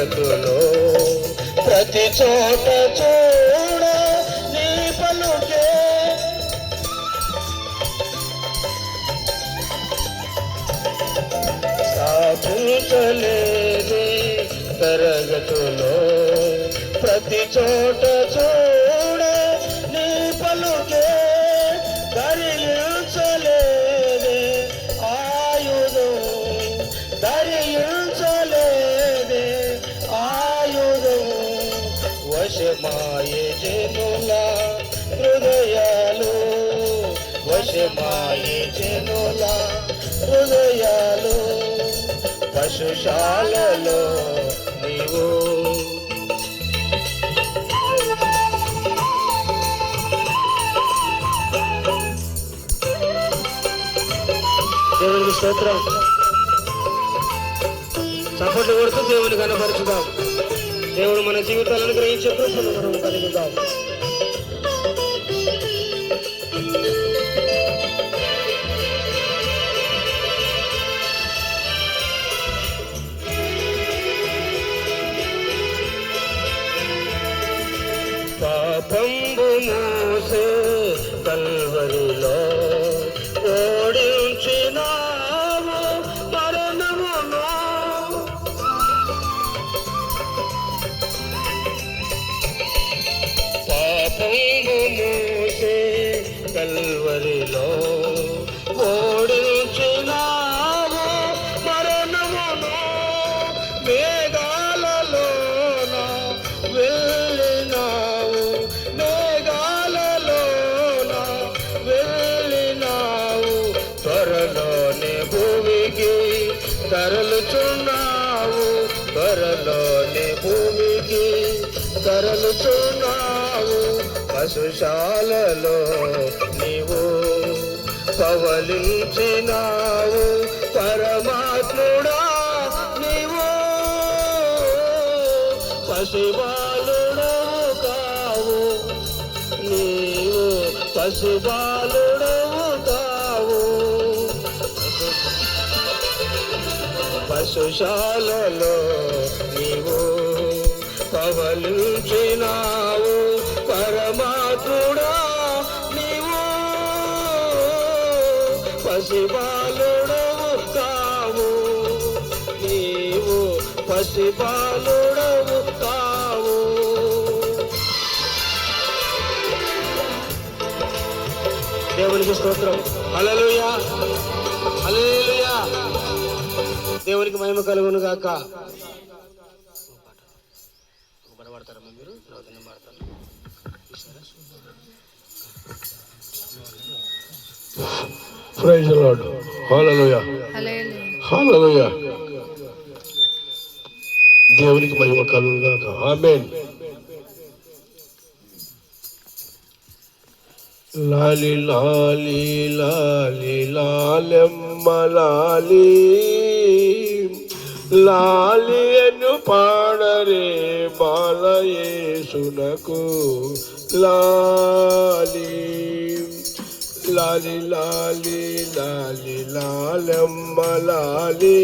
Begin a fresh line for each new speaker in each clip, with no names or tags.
జగతులో ప్రతి చోట చూడ నీ పలుకే స్థాపించలేదే తరగతులో ప్రతి చోట చూడ నీ పలుకే ధరించలేదే ఆయుధం ధరించలేదే ఆయుధం వశమాయే జనుల హృదయాలు వశమాయే జనుల హృదయాలు పశుశాలలో నీవు దేవునికి స్తోత్రం. చప్పట్లు కొడుతూ దేవుని కనపరుచుదాం. దేవుడు మన జీవితాలను గ్రహించే కృపను మనం కలుగుదాం. పాపంబు మోసే కల్వరిలో ఓడించినావు మరణమును పాపంబు మోసే కల్వరిలో ఓడించినావు మరణమును మేఘాలలోన వెళ్ళినావు మేఘాలలోన వెళ్ళినావు త్వరలోనే భూమికి తరలుచున్నావు త్వరలోనే భూమికి తరలుచున్నావు పశుశాలలో నీవు పవలించినావు పరమాత్ముడా నీవు పశుబాలుడవు కావు నీవు పశుబాలుడవు కావు పశుశాలలో నీవు పవలించినావు పరమాత్ముడా నీవు పశుబాలుడవు కావు నీవు పశుబాలుడవు కావు. దేవునికి స్తోత్రం. హల్లెలూయా హల్లెలూయా. దేవునికి మహిమ కలుగును గాక. పాడతారమ్మా మీరు? తర్వాత నేను పాడతాను.
Praise the Lord. Hallelujah hallelujah. దేవునికి మహిమ కలుగును గాక. ఆమేన్. లాలి లాలి లాలి లాలెమ్మ లాలి లాలి అను పాడరే బాలయేసునకు లాలి లాలి లాలి లాలి లాలెమ్మ లాలి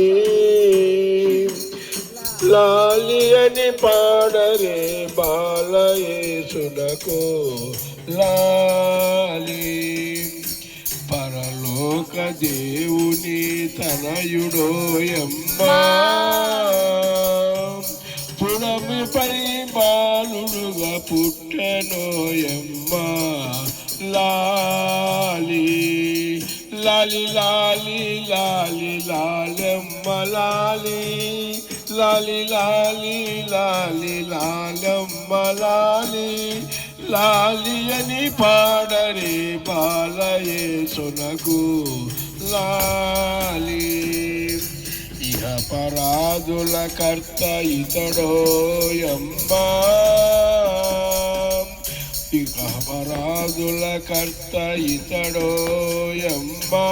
లాలి అని పాడరే బాలయేసునకు లాలి పరలోక దేవుని తనయుడోయమ్మా పుడమి పరిపాలుడుగా పుట్టెనోయమ్మా లాలి లాలి లాలి లాలి లాలెమ్మ లాలి లాలి లాలి లాలి లాలెమ్మ లాలి లాలి అని పాడరే బాలయేసునకు లాలి ఇహ పరాదుల కర్త ఇతడోయమ్మా ఇహ పరాదుల కర్త ఇతడోయమ్మా